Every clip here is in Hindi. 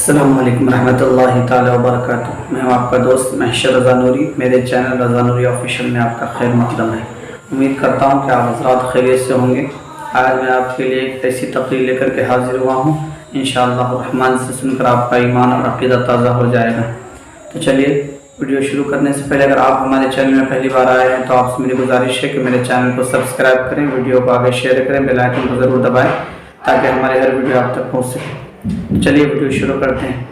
अस्सलामु अलैकुम रहमतुल्लाहि ताला व बरकातुहू। मैं हूँ आपका दोस्त महशर रज़ा नूरी। मेरे चैनल रज़ा नूरी ऑफिशियल में आपका खैर मकदम है। उम्मीद करता हूँ कि आप हज़रात खैरियत से होंगे। आज मैं आपके लिए एक ऐसी तकरीर लेकर के हाजिर हुआ हूँ, इंशाअल्लाह रहमान से सुनकर आपका ईमान और अक़ीदा ताज़ा हो जाएगा। तो चलिए वीडियो शुरू करने से पहले अगर आप हमारे चैनल में पहली बार आए हैं तो आपसे मेरी गुजारिश है कि मेरे चैनल को सब्सक्राइब करें, वीडियो को आगे शेयर करें, बेल आइकन को ज़रूर दबाएँ ताकि हमारे हर वीडियो आप तक पहुँच सके। चलिए वीडियो शुरू करते हैं।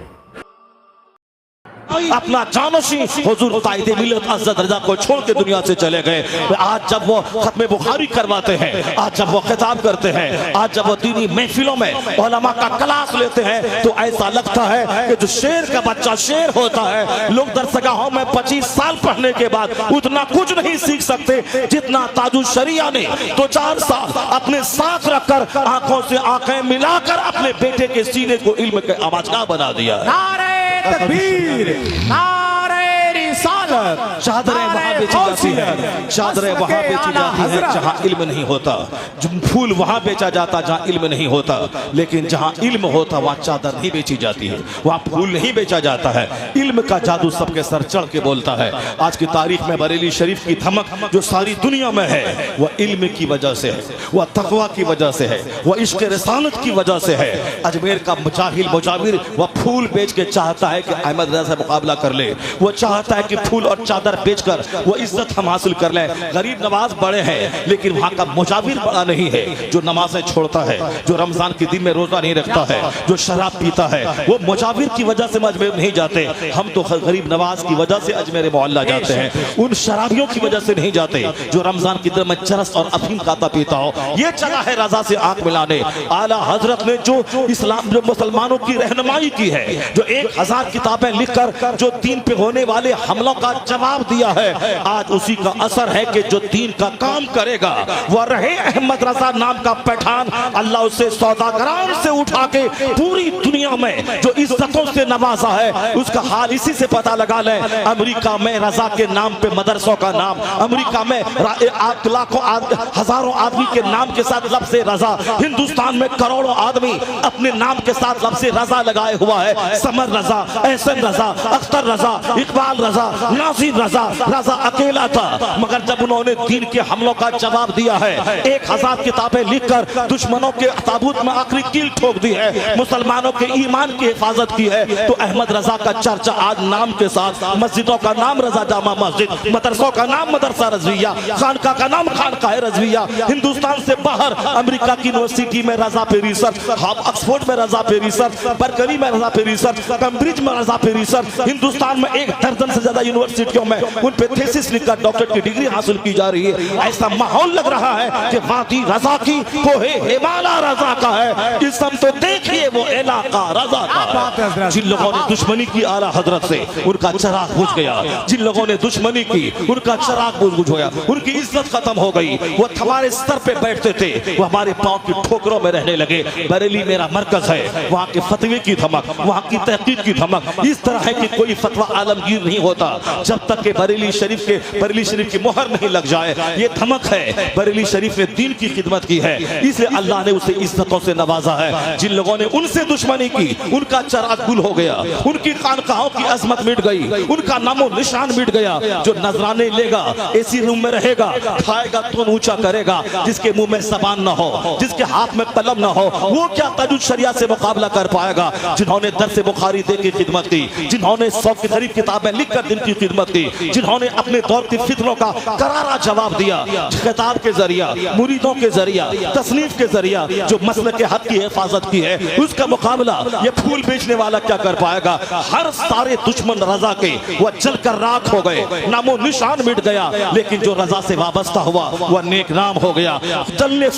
अपना जानशी हुजूर कायदे मिलत अज़्ज़त रज़ा को छोड़ के दुनिया से चले गए। आज जब वो खत्म बुखारी करवाते हैं, आज जब वो खिताब करते हैं, आज जब वो दीनी महफिलों में उलमा का क्लास लेते हैं तो ऐसा लगता है कि जो शेर का बच्चा शेर होता है, लोग दरसगाहों में 25 साल पढ़ने के बाद उतना कुछ नहीं सीख सकते जितना ताजुल शरिया ने 2-4 साल अपने साथ रखकर आंखों से आंखें मिलाकर अपने बेटे के सीने को इल्म के आवाज़गाह बना दिया। तकबीर, नारे रिसालत, चादरें वहां बेची जाती है, चादरें वहां बेची जाती है जहां इल्म नहीं होता, फूल वहां बेचा जाता जहां इल्म नहीं होता, लेकिन जहां इल्म होता वहां चादर नहीं बेची जाती है, वहां फूल नहीं बेचा जाता है। इल्म का जादू सबके सर चढ़ के बोलता है। आज की तारीख में बरेली शरीफ की धमक जो सारी दुनिया में है वह इल्म की वजह से है, वह तकवा की वजह से है, वह इश्क रिसालत की वजह से है। अजमेर का मुजाहिल मुजाविर वह फूल बेच के चाहता है कि अहमद रज़ा से मुकाबला कर ले, वो चाहता है कि फूल और चादर बेचकर वो इज्जत हम हासिल कर ले। गरीब नवाज बड़े हैं लेकिन वहां का मुजाविर बड़ा नहीं है, जो नमाजें छोड़ता है, जो रमजान के दिन में रोजा नहीं रखता है, जो शराब पीता है, वो मुजाविर की वजह से अजमेर नहीं जाते। हम तो गरीब नवाज की वजह से अजमेर मोहल्ला जाते हैं, उन शराबियों की वजह से नहीं जाते जो रमजान के दिन में चरस और अफीम खाता पीता हो। ये चला है रजा से आंख मिलाने। आला हजरत ने जो इस्लाम जो मुसलमानों की रहनुमाई की है, जो 1000 किताबें लिखकर जो दीन पे होने वाले हमलों का जवाब दिया है, आज उसी का असर है कि जो दीन का काम करेगा वह रहे अहमद रजा नाम का पठान। अल्लाह उसे सौदागरान से उठा के पूरी दुनिया में जो इज्जतों से नवाजा है उसका हाल इसी से पता लगा ले। अमेरिका में रजा के नाम पे मदरसों का नाम, अमेरिका में लाखों हजारों आदमी के नाम के साथ लफ्ज़े रजा, हिंदुस्तान में करोड़ों आदमी अपने नाम के साथ लफ्ज़े रजा लगाए हुआ है। समर रजा, एहसन रजा, अख्तर रजा, इकबाल रजा, नासिर रजा, रजा अकेला था। मगर जब उन्होंने दीन के हमलों का जवाब दिया है, 1000 किताबें लिखकर दुश्मनों के ताबूत में आखिरी कील ठोक दी है, मुसलमानों के ईमान की हिफाजत की है, तो अहमद रजा का चर्चा आज नाम के साथ, मस्जिदों का नाम रजा जामा मस्जिद, मदरसों का नाम मदरसा रजविया, खानका का नाम खानका रजविया, हिंदुस्तान से बाहर अमेरिका की यूनिवर्सिटी में रजा पे रिसर्च, ऑक्सफोर्ड में रजा पे रिसर्च, बर्कली में रजा पे रिसर्च, कैम्ब्रिज में रजा पे रिसर्च, हिंदुस्तान में 1 दर्जन से ज्यादा यूनिवर्सिटियों में उन पे थीसिस लिखकर डॉक्टरेट की डिग्री हासिल की जा रही है। ऐसा माहौल लग रहा है कि वादी रजा की कोहे हिमाला रजा का है। इस समय तो देखिए वो इलाका रजा का। जिन लोगों ने दुश्मनी की आला हजरत से उनका चिराग बुझ गया, जिन लोगों ने दुश्मनी की उनका चिराग बुझ गया, उनकी इज्जत खत्म हो गई। वो हमारे सर पे बैठते थे, वो हमारे पांव की ठोकरों में रहने लगे। बरेली मेरा मरकज है, वहाँ के फतवे की धमक, वहाँ की तहकीक की धमक इस तरह है कि कोई फतवा आलमगीर नहीं होता जब तक के बरेली शरीफ की मोहर नहीं लग जाए। ये धमक है। बरेली शरीफ ने दीन की खिदमत की है, इसलिए अल्लाह ने उसे इज्जतों से नवाजा है। जिन लोगों ने उनसे दुश्मनी की उनका चिराग गुल हो गया, उनकी खानकाहों की अजमत मिट गई, उनका नामो निशान मिट गया। जो नजराने लेगा, एसी रूम में रहेगा, खाएगा तो ऊंचा करेगा, जिसके मुंह में ज़बान ना हो, जिसके हाथ में कलम ना हो, वो क्या ताजुद शरिया से मुकाबला कर पाएगा। जिन्होंने दर्स बुखारी दे की खिदमत की, जिन्होंने 100 की करीब किताबें लिखकर दिन की खिदमत की, जिन्होंने अपने दौर की फितरों का करारा जवाब दिया, खिताब के जरिया, मुरीदों के जरिया, तसनीफ के जरिया, जो मसले के हक की हिफाजत की है, उसका मुकाबला ये फूल बेचने वाला क्या कर पाएगा। हर सारे दुश्मन रजा के वह जलकर राख हो गए, नामो निशान मिट गया, लेकिन जो रजा से वाबस्ता हुआ वह नेक नाम हो गया। चलने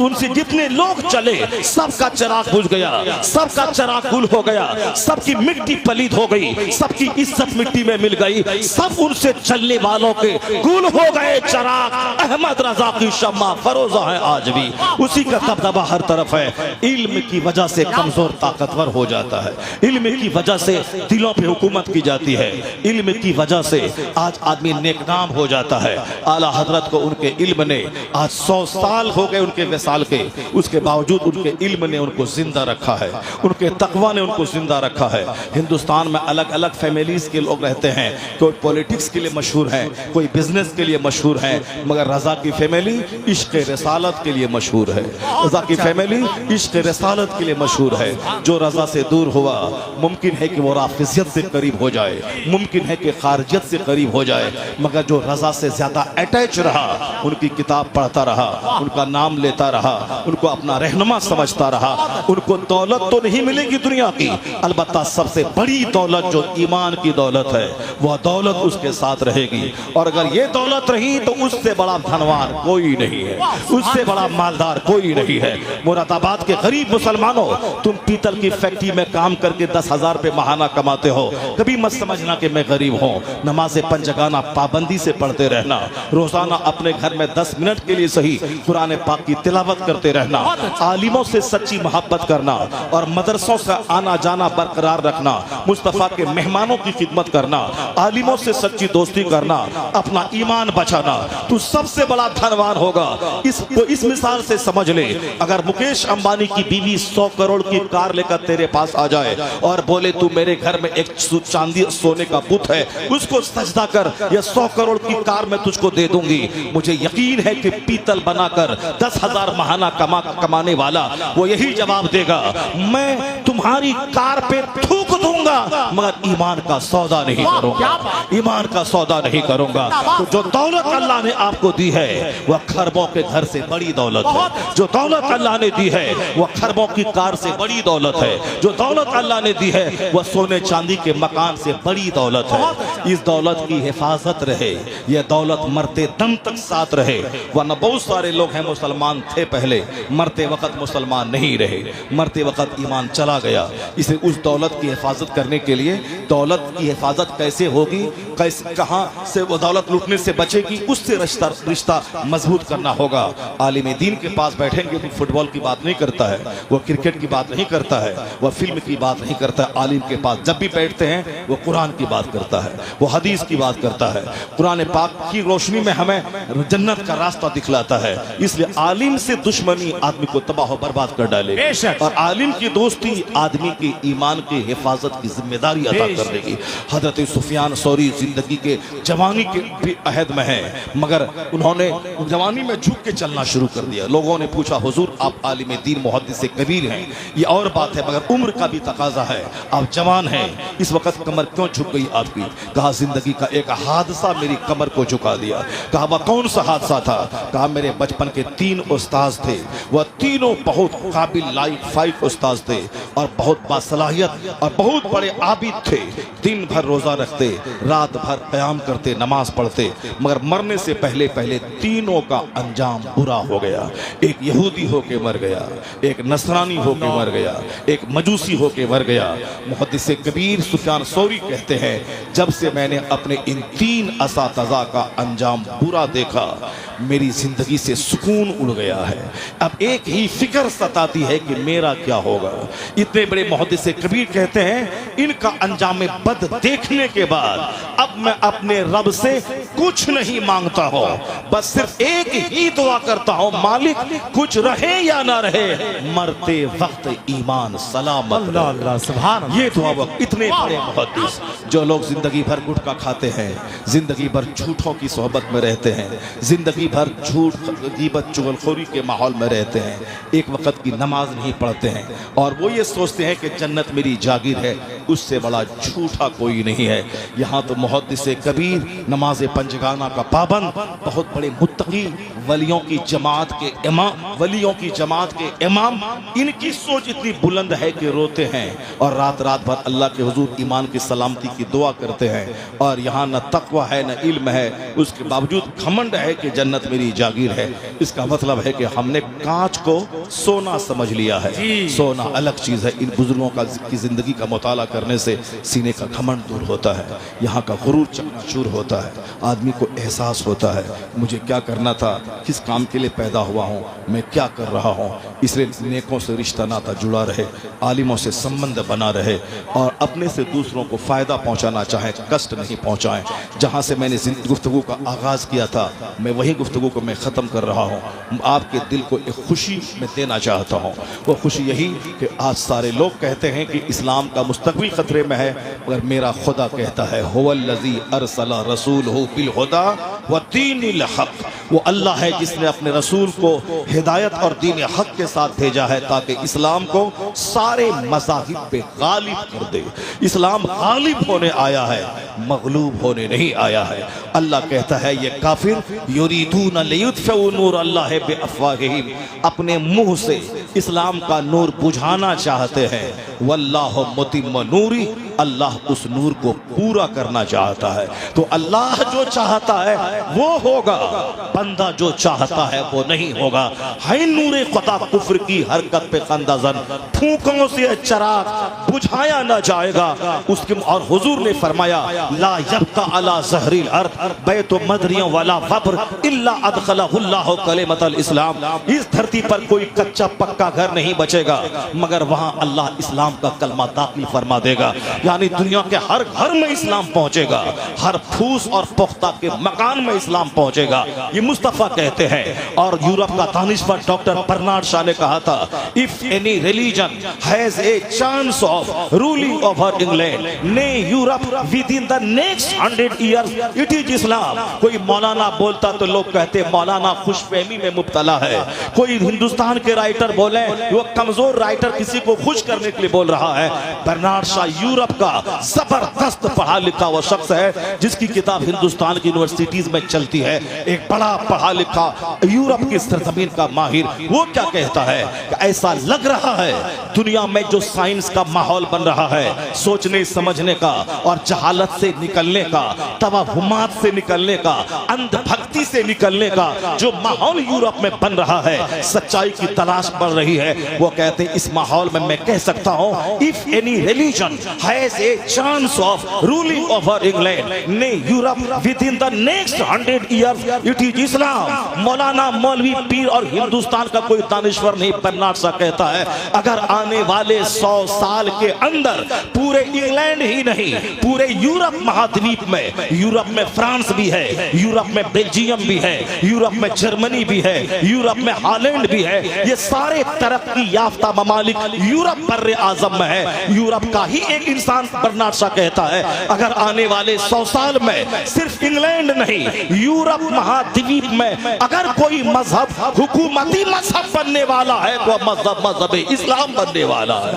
उनसे जितने लोग चले सबका चिराग बुझ गया, सबका चिराग गुल हो गया, सबकी मिट्टी पलीद हो गई, सबकी इज्जत मिट्टी में मिल गई। सब उनसे चलने वालों के गुल हो गए चिराग। अहमद रजा की शम्मा फरोजा है आज भी, उसी का दबदबा हर तरफ है। इल्म की वजह से कमजोर ताकतवर हो जाता है, इल्म की वजह से दिलों पे हुकूमत की जाती है, इल्म की वजह से आज आदमी नेकनाम हो जाता है। आला हजरत को उनके इल्म ने आज 100 साल हो गए उनके विसाल के, उसके बावजूद उनके इल्म ने उनको जिंदा रखा है, उनके तकवा ने उनको जिंदा रखा है। हिंदुस्तान में अलग अलग फैमिलीज के लोग रहते हैं, कोई पॉलिटिक्स के लिए मशहूर है, कोई बिजनेस के लिए मशहूर है, मगर रजा की फैमिली इश्क रिसालत के लिए मशहूर है। रजा की फैमिली इश्क रिसालत के लिए मशहूर है। जो रजा से दूर हुआ मुमकिन है कि वो राफिजियत से करीब हो जाए, मुमकिन है कि खारजियत से करीब हो जाए, मगर जो रजा से ज्यादा अटैच रहा, उनकी किताब पढ़ता रहा, उनका नाम लेता रहा, उनको अपना रहनुमा समझता रहा, उनको दौलत तो नहीं मिलेगी दुनिया की, अलबत्ता सबसे बड़ी दौलत जो ईमान की दौलत है वह दौलत उसके साथ रहेगी। और अगर ये दौलत रही तो उससे बड़ा धनवान कोई नहीं है, उससे बड़ा मालदार कोई नहीं है। मुरादाबाद के गरीब मुसलमानों, तुम पीतल की फैक्ट्री में काम करके 10,000 रुपए महाना कमाते हो, कभी मत समझना कि मैं गरीब हूँ। नमाज़े पंजगाना पाबंदी से पढ़ते रहना, रोजाना अपने घर में 10 मिनट के लिए सही कुरान पाक की तिलावत करते रहना, आलिमों से सच्ची मोहब्बत करना और मदरसों से आना जाना बरकरार रखना, मुस्तफ़ा के मेहमानों की खिदमत करना, आलिमों से सच्ची दोस्ती करना, अपना ईमान बचाना, तू सबसे बड़ा धनवान होगा। इस मिसाल से समझ ले, अगर मुकेश अंबानी की बीवी 100 करोड़ की कार लेकर तेरे पास आ जाए और बोले तू मेरे घर में एक चांदी सोने का बुत है, उसको सजदा कर, या 100 करोड़ की कार मैं तुझको दे दूंगी, मुझे यकीन है कि पीतल बनाकर 10,000 महाना कमाने वाला वो यही जवाब देगा, मैं तुम्हारी कार पे थूक दूंगा मगर ईमान का सौदा नहीं करूंगा, ईमान का सौदा नहीं करूंगा। तो जो दौलत अल्लाह ने आपको दी है वह खरबों के घर से बड़ी दौलत है, जो दौलत अल्लाह ने दी है वह खरबों की कार से बड़ी दौलत है, जो दौलत अल्लाह ने दी है वह सोने चांदी के मकान से बड़ी दौलत है। इस दौलत की हिफाजत रहे, यह दौलत मरते दम तक साथ रहे, वरना बहुत सारे लोग हैं मुसलमान थे पहले, मरते वक्त मुसलमान नहीं रहे, मरते वक्त ईमान चला गया। इसे उस दौलत की हिफाजत करने के लिए, दौलत की हिफाजत कैसे होगी, कैसे कहां से वो दौलत लूटने से बचेगी, उससे रिश्ता मजबूत करना होगा। आलिम दीन के पास बैठेंगे तो फुटबॉल की बात नहीं करता है, वो क्रिकेट की बात नहीं करता है, वह फिल्म की बात नहीं करता है। आलिम के पास जब भी बैठते हैं वो कुरान की बात करता है, वो हदीस की बात करता है, कुरान पाक की रोशनी में हमें जन्नत का रास्ता दिखलाता है। इसलिए आलिम से दुश्मनी आदमी को तबाह बर्बाद कर डालेगी और आलिम की दोस्ती आदमी के ईमान की हिफाजत की जिम्मेदारी अदा कर देगी। हजरत सुफियान सौरी जिंदगी के जवानी के भी अहद में है, मगर उन्होंने जवानी में झुक के चलना शुरू कर दिया। लोगों ने पूछा हुजूर आप आलिम दीन मुहद्दिस कबीर हैं, ये और बात है, मगर उम्र का भी तकाजा है, आप जवान हैं, इस वक्त कमर क्यों झुक गई आपकी? कहा जिंदगी का एक हादसा मेरी कमर को झुका दिया। कहा वह कौन सा हादसा था? कहा मेरे बचपन के 3 उस्ताद थे, वह तीनों बहुत काबिल लाइक 5 उस्ताद थे और बहुत बासलाहियत और बहुत बड़े आबिद थे। दिन भर रोजा रखते, रात भर क़याम करते, नमाज पढ़ते, मगर मरने से पहले पहले तीनों का अंजाम बुरा हो गया। एक यहूदी होके मर गया, एक नसरानी होके मर गया, एक मजूसी होके मर गया। मुहद्दिस कबीर सुफियान सौरी कहते हैं जब से मैंने अपने इन 3 असातिज़ा का अंजाम बुरा देखा मेरी जिंदगी से सुकून उड़ गया है। अब एक ही फिक्र सताती है कि मेरा क्या होगा। इतने बड़े मुहद्दिस कबीर कहते हैं इनका अंजाम बद देखने के बाद अब मैं अपने रब से कुछ नहीं मांगता हूं, बस सिर्फ एक ही दुआ करता हूं, मालिक कुछ रहे या ना रहे मरते वक्त ईमान सलामत रहे। ये दुआ वक्त इतने बड़े मुहद्दिस जो लोग जिंदगी भर गुटखा खाते हैं, जिंदगी भर झूठों की सोहबत में रहते हैं, जिंदगी भर झूठ गीबत चुगलखोरी के माहौल में रहते हैं, एक वक्त की नमाज नहीं पढ़ते हैं और वो ये सोचते हैं कि जन्नत मेरी जागीर है, उससे बड़ा झूठा कोई नहीं है। यहाँ तो मुहद्दिस कबीर नमाज पंजगाना का पाबंद, बहुत बड़े मुत्तकी वलियों की जमात के इमाम, इनकी सोच इतनी बुलंद है कि रोते हैं और रात रात भर अल्लाह के हुजूर ईमान की सलामती की दुआ करते हैं। और यहाँ न तकवा है न इल्म है, उसके बावजूद घमंड है कि जन्नत मेरी जागीर है। इसका मतलब है कि हमने कांच को सोना समझ लिया है। सोना अलग चीज है। इन बुजुर्गों की जिंदगी का मुताला करने से सीने का घमंड दूर होता है, यहाँ का गुरूर चकनाचूर होता है, आदमी को एहसास होता है मुझे क्या करना था, किस काम के लिए पैदा हुआ हूँ, मैं क्या कर रहा हूँ। इसलिए नेकों से रिश्ता नाता जुड़ा रहे, आलिमों से संबंध बना रहे और अपने से दूसरों को फ़ायदा पहुँचाना चाहें, कष्ट नहीं पहुँचाएं। जहाँ से मैंने गुफ्तगू का आगाज़ किया था, मैं वही गुफ्तगू को मैं ख़त्म कर रहा हूँ। आपके दिल को एक खुशी मैं देना चाहता हूँ। वो खुशी यही कि आज सारे लोग कहते हैं कि इस्लाम का मुस्तकबिल ख़तरे में है, मगर मेरा खुदा कहता है हुवल्लज़ी अरसला रसूलहु बिल हुदा व दीनिल हक़। वो अल्लाह है जिसने अपने रसूल को हिदायत और दीन हक़ के साथ भेजा है ताकि इस्लाम को सारे मज़ाहिब पे गालिब कर दे। इस्लाम गालिब होने आया है, मगलूब होने नहीं आया है। अल्लाह कहता है ये काफिर युरीदून लियुत्फ़िउ नूर अल्लाह बिअफ़वाहिहिम, अपने मुंह से इस्लाम का नूर बुझाना चाहते हैं। वल्लाहु मुतिम्मु नूरी, अल्लाह उस नूर को पूरा करना चाहता है। तो अल्लाह जो चाहता है वो होगा, बंदा जो चाहता है वो नहीं होगा। है नूरे खुदा कुफ्र की हरकत पे खंदाजन, फूकों से चिराग बुझाया ना जाएगा उसके। और हुजूर ने फरमाया ला यब्का अला ज़हरिल अर्द बैतु मदरियों वाला वब्र इल्ला अदखलहुल्लाहु कलिमतल इस्लाम। इस धरती पर कोई कच्चा पक्का घर नहीं बचेगा मगर वहां अल्लाह इस्लाम का कलमा दाखिल फरमा देगा। यानी दुनिया के हर घर में इस्लाम पहुंचेगा, हर फूस और पुख्ता के मकान में इस्लाम पहुंचेगा। ये मुस्तफ़ा कहते हैं। और यूरोप का दानिशवर डॉक्टर बर्नार्ड शॉ ने कहा था if any religion has a chance of ruling over England ने Europe within the next 100 years it is Islam. कोई मौलाना बोलता तो लोग कहते मौलाना खुशफहमी में मुब्तला है। कोई हिंदुस्तान के राइटर बोले वो कमजोर राइटर किसी को खुश करने के लिए बोल रहा है। बर्नार्ड शॉ यूरोप का जबरदस्त पढ़ा लिखा वो शख्स है जिसकी किताब हिंदुस्तान की यूनिवर्सिटीज में चलती है। एक बड़ा पढ़ा लिखा यूरोप की सरजमीन का माहिर, वो क्या कहता है कि ऐसा लग रहा है दुनिया में जो साइंस का माहौल बन रहा है, सोचने समझने का और जहालत से निकलने का, तवहुमात से निकलने का, अंधभक्ति से निकलने का जो माहौल यूरोप में बन रहा है, सच्चाई की तलाश बढ़ रही है। वो कहते हैं इस माहौल में मैं कह सकता हूं if any religion has a chance of ruling over England ने Europe within the next 100 years it is Islam. मौलाना मौलवी पीर और हिंदुस्तान का कोई दानिश्वर नहीं। बर्नार्ड शॉ कहता है अगर आने वाले 100 साल के अंदर पूरे इंग्लैंड ही नहीं पूरे यूरोप महाद्वीप में, यूरोप में फ्रांस भी है, यूरोप में बेल्जियम भी है, यूरोप में जर्मनी भी है, यूरोप में हॉलैंड भी है, ये सारे तरक्की याफ्ता ममालिक यूरोप बर्रे आजम में है। यूरोप का ही एक इंसान बर्नार्ड शॉ कहता है अगर आने वाले 100 साल में सिर्फ इंग्लैंड नहीं यूरोप महाद्वीप में अगर कोई मजहब हुकूमती मजहब बनने वाला है तो मजहब इस्लाम बनने वाला है।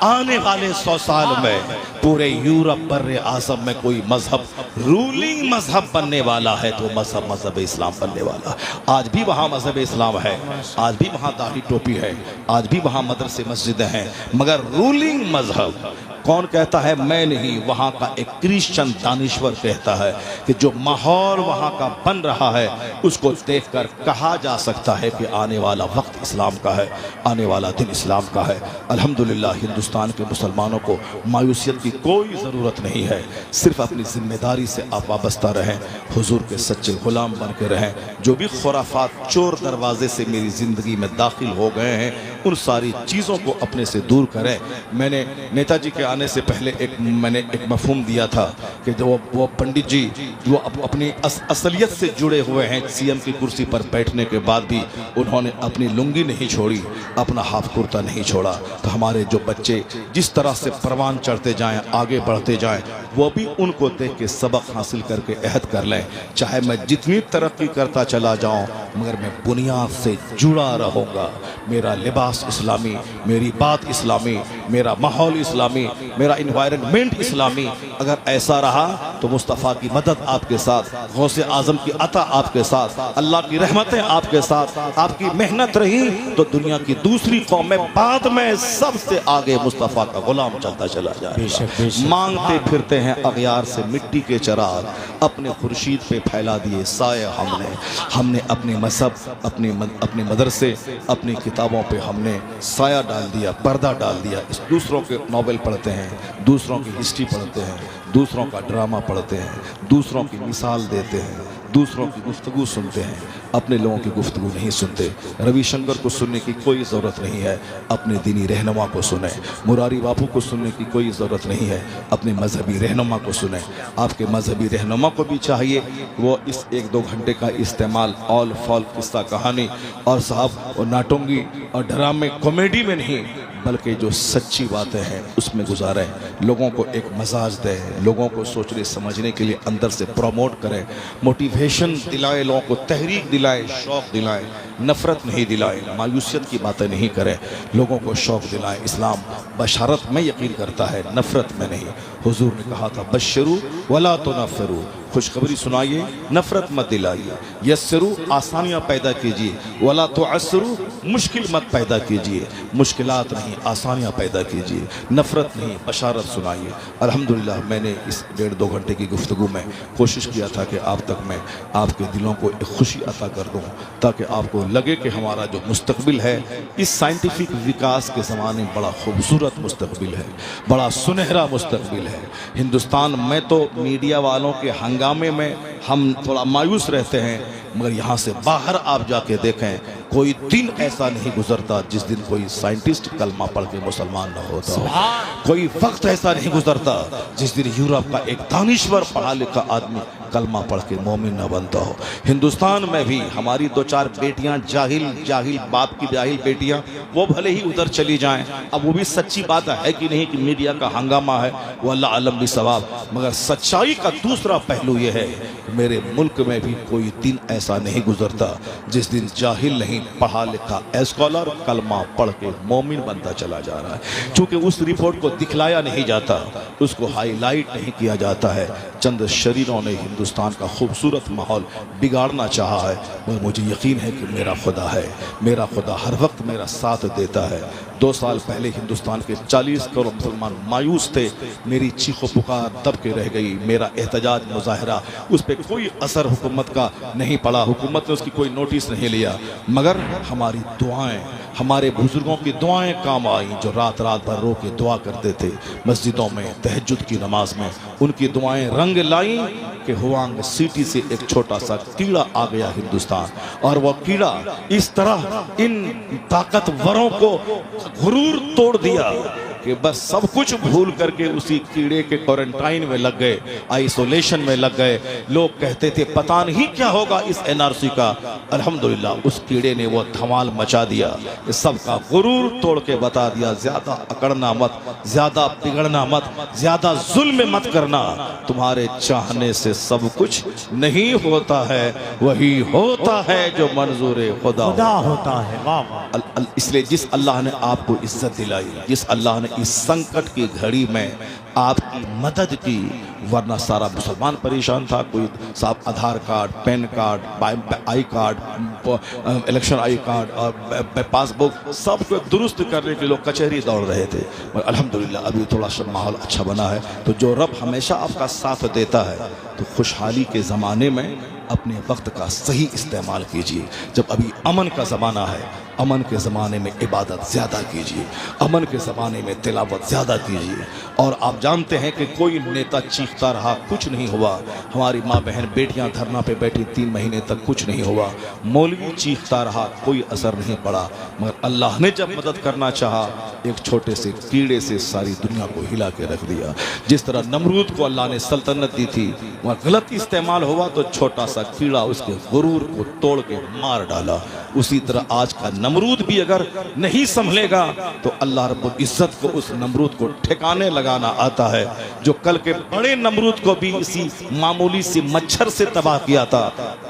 आने वाले 100 साल में पूरे यूरोप बर्रे आजम में कोई मजहब रूलिंग मजहब बनने वाला है तो मजहब इस्लाम बनने वाला। आज भी वहाँ मजहब इस्लाम है, आज भी वहाँ दाढ़ी टोपी है, आज भी वहाँ मदरसे मस्जिदें हैं, मगर रूलिंग मजहब कौन कहता है? मैं नहीं, वहाँ का एक क्रिश्चियन दानिश्वर कहता है कि जो माहौल वहाँ का बन रहा है उसको देखकर कहा जा सकता है कि आने वाला वक्त इस्लाम का है, आने वाला दिन इस्लाम का है। अल्हम्दुलिल्लाह हिंदुस्तान के मुसलमानों को मायूसियत की कोई ज़रूरत नहीं है, सिर्फ अपनी जिम्मेदारी से आप वाबस्ता रहें, हुजूर के सच्चे गुलाम बन के रहें। जो भी खुराफात चोर दरवाजे से मेरी ज़िंदगी में दाखिल हो गए हैं उन सारी चीज़ों को अपने से दूर करें। मैंने नेताजी के आने से पहले मैंने एक मफहूम दिया था कि जो वो पंडित जी जो अपनी असलियत से जुड़े हुए हैं, सीएम की कुर्सी पर बैठने के बाद भी उन्होंने अपनी लुंगी नहीं छोड़ी, अपना हाफ कुर्ता नहीं छोड़ा। तो हमारे जो बच्चे जिस तरह से परवान चढ़ते जाएं, आगे बढ़ते जाएं, वो भी उनको देख के सबक हासिल करके अहद कर लें। चाहे मैं जितनी तरक्की करता चला जाऊं मगर मैं बुनियाद से जुड़ा रहूँगा। मेरा लिबास इस्लामी, मेरी बात इस्लामी, मेरा माहौल इस्लामी, मेरा इन्वायरमेंट इस्लामी। अगर ऐसा रहा तो मुस्तफ़ा की मदद आपके साथ, गौसे आज़म की अता आपके साथ, अल्लाह की रहमतें आपके साथ, आपकी मेहनत रही तो दुनिया की दूसरी कौमें बाद में सबसे आगे मुस्तफ़ा का गुलाम चलता चला जाए। मांगते फिरते हैं अगयार से मिट्टी के चराग, अपने खुर्शीद पे फैला दिए साए हमने अपने मजहब, अपने मदरसे, अपनी किताबों पे हमने साया डाल दिया, पर्दा डाल दिया। इस दूसरों के नॉवेल पढ़ते हैं, दूसरों की हिस्ट्री पढ़ते हैं, दूसरों का ड्रामा पढ़ते हैं, दूसरों की मिसाल देते हैं, दूसरों की गुफ्तगू सुनते हैं, अपने लोगों की गुफ्तगू नहीं सुनते। रविशंकर को सुनने की कोई ज़रूरत नहीं है, अपने दीनी रहनुमा को सुने। मुरारी बापू को सुनने की कोई ज़रूरत नहीं है, अपने मजहबी रहनुमा को सुने। आपके मजहबी रहनुमा को भी चाहिए वो इस 1-2 घंटे का इस्तेमाल ऑल फॉल किस्सा कहानी और साहब और नाटोंगी और ड्रामे कॉमेडी में नहीं, बल्कि जो सच्ची बातें हैं उसमें गुजारें, लोगों को एक मजाज दें, लोगों को सोचने समझने के लिए अंदर से प्रमोट करें, मोटिवेशन दिलाएं, लोगों को तहरीक दिलाएं, शौक़ दिलाएं, नफ़रत नहीं दिलाएं, मायूसियत की बातें नहीं करें, लोगों को शौक़ दिलाएं। इस्लाम बशारत में यकीन करता है, नफ़रत में नहीं। हुजूर ने कहा था बशरू वला तो नफ़रू, खुशखबरी सुनाइए, नफ़रत मत दिलाइए। यस्सरू, आसानियाँ पैदा कीजिए, वला तो असरू, मुश्किल मत पैदा कीजिए, मुश्किलात नहीं आसानियाँ पैदा कीजिए, नफ़रत नहीं बशारत सुनाइए। अल्हम्दुलिल्लाह मैंने इस 1.5-2 घंटे की गुफ्तगू में कोशिश किया था कि आप तक मैं आपके दिलों को एक खुशी अता कर दूँ, ताकि आपको लगे कि हमारा जो मुस्तकबिल है इस साइंटिफिक विकास के ज़माने में बड़ा खूबसूरत मुस्तकबिल है, बड़ा सुनहरा मुस्तकबिल है। हिंदुस्तान में तो मीडिया वालों के हंगामे में हम थोड़ा मायूस रहते हैं, मगर यहाँ से बाहर आप जाके देखें, कोई दिन ऐसा नहीं गुजरता जिस दिन कोई साइंटिस्ट कलमा पढ़ के मुसलमान न होता हो। कोई वक्त ऐसा नहीं गुजरता जिस दिन यूरोप का एक दानिश्वर पढ़ा लिखा आदमी कलमा पढ़ के मोमिन न बनता हो। हिंदुस्तान में भी हमारी 2-4 बेटियां जाहिल बाप की जाहिल बेटियां, वो भले ही उधर चली जाएं, अब वो भी सच्ची बात है कि नहीं कि मीडिया का हंगामा है, वो अल्लाह आलम भी सवाब, मगर सच्चाई का दूसरा पहलू ये है कि मेरे मुल्क में भी कोई दिन ऐसा नहीं गुजरता जिस दिन जाहिल नहीं पढ़ा लिखा स्कॉलर कलमा पढ़ के मोमिन बनता चला जा रहा है। चूँकि उस रिपोर्ट को दिखलाया नहीं जाता, उसको हाईलाइट नहीं किया जाता है। चंद शरीरों ने हिंदुस्तान का खूबसूरत माहौल बिगाड़ना चाहा है, और मुझे यकीन है कि मेरा खुदा है, मेरा खुदा हर वक्त मेरा साथ देता है। 2 साल पहले हिंदुस्तान के 40 करोड़ मुसलमान मायूस थे, मेरी चीखो पुकार दब के रह गई, मेरा एहतजाज मुजाहरा उस पर कोई असर हुकूमत का नहीं पड़ा, हुकूमत ने उसकी कोई नोटिस नहीं लिया, मगर हमारी दुआएं, हमारे बुजुर्गों की दुआएं काम आई, जो रात भर रो के दुआ करते थे मस्जिदों में तहज्जुद की नमाज में, उनकी दुआएं रंग लाई कि हुआंग सिटी से एक छोटा सा कीड़ा आ गया हिंदुस्तान, और वह कीड़ा इस तरह इन ताकतवरों को गुरूर तोड़ दिया कि बस सब कुछ भूल करके उसी कीड़े के क्वारंटाइन में लग गए, आइसोलेशन में लग गए। लोग कहते थे पता नहीं क्या होगा इस एनआरसी का, अल्हम्दुलिल्लाह उस कीड़े ने वो धमाल मचा दिया, सबका गुरूर तोड़ के बता दिया ज्यादा अकड़ना मत, ज्यादा बिगड़ना मत, ज्यादा जुल्म मत करना, तुम्हारे चाहने से सब कुछ नहीं होता है, वही होता है जो मंजूर खुदा होता है। वाह। इसलिए जिस अल्लाह ने आपको इज्जत दिलाई, जिस अल्लाह ने इस संकट की घड़ी में आपकी मदद की, वरना सारा मुसलमान परेशान था। कोई साहब Aadhaar card, PAN card, I card, election I card और पासबुक सब को दुरुस्त करने के लोग कचहरी दौड़ रहे थे, मगर अल्हम्दुलिल्लाह अभी थोड़ा सा माहौल अच्छा बना है। तो जो रब हमेशा आपका साथ देता है, तो खुशहाली के ज़माने में अपने वक्त का सही इस्तेमाल कीजिए। जब अभी अमन का ज़माना है, अमन के ज़माने में इबादत ज़्यादा कीजिए, अमन के ज़माने में तिलावत ज़्यादा कीजिए। और आप जानते हैं कि कोई नेता चीखता रहा, कुछ नहीं हुआ, हमारी माँ बहन बेटियां धरना पे बैठी 3 महीने तक, कुछ नहीं हुआ, मौलवी चीखता रहा, कोई असर नहीं पड़ा, मगर अल्लाह ने जब मदद करना चाहा, एक छोटे से कीड़े से सारी दुनिया को हिला के रख दिया। जिस तरह नमरूद को अल्लाह ने सल्तनत दी थी, वह गलत इस्तेमाल हुआ तो छोटा सा कीड़ा उसके गुरूर को तोड़ के मार डाला, उसी तरह आज का नमरूद भी अगर नहीं संभलेगा तो अल्लाह रब्बुल इज्जत को उस नमरूद को ठिकाने लगाना आता है। जो कल के बड़े नमरूद को भी इसी मामूली सी मच्छर से तबाह किया था,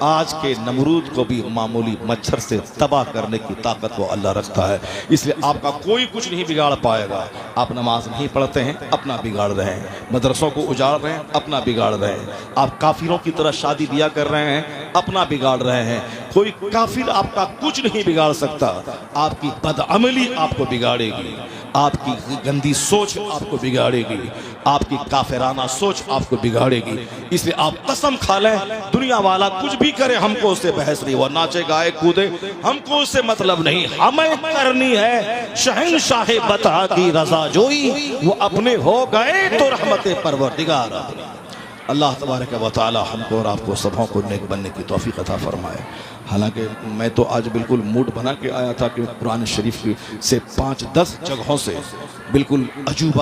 आज के नमरूद को भी मामूली मच्छर से तबाह करने की ताकत वो अल्लाह रखता है। इसलिए आपका कोई कुछ नहीं बिगाड़ पाएगा। आप नमाज नहीं पढ़ते हैं, अपना बिगाड़ रहे हैं। मदरसों को उजाड़ रहे हैं, अपना बिगाड़ रहे हैं। आप काफिरों की तरह शादी ब्याह कर रहे हैं, अपना बिगाड़ रहे हैं। कोई काफिर आपका कुछ नहीं बिगाड़ सकता। आपकी बदअमली आपको बिगाड़ेगी, आपकी गंदी सोच आपको बिगाड़ेगी, आपकी काफिराना सोच आपको बिगाड़ेगी। इसलिए आप कसम खा लें, दुनिया वाला कुछ भी करे, हमको उससे बहस नहीं। वो नाचे गाए कूदे, हमको उससे मतलब नहीं। हमें करनी है शहंशाह बता की रजा जोई, वो अपने हो गए तो रहमत परवरदिगार अपनी। अल्लाह तबारक व तआला हमको और आपको सबों को नेक बनने की तौफीक अता फरमाए। हालांकि मैं तो आज बिल्कुल मूड बना के आया था कि कुरान शरीफ से 5-10 जगहों से बिल्कुल अजूबा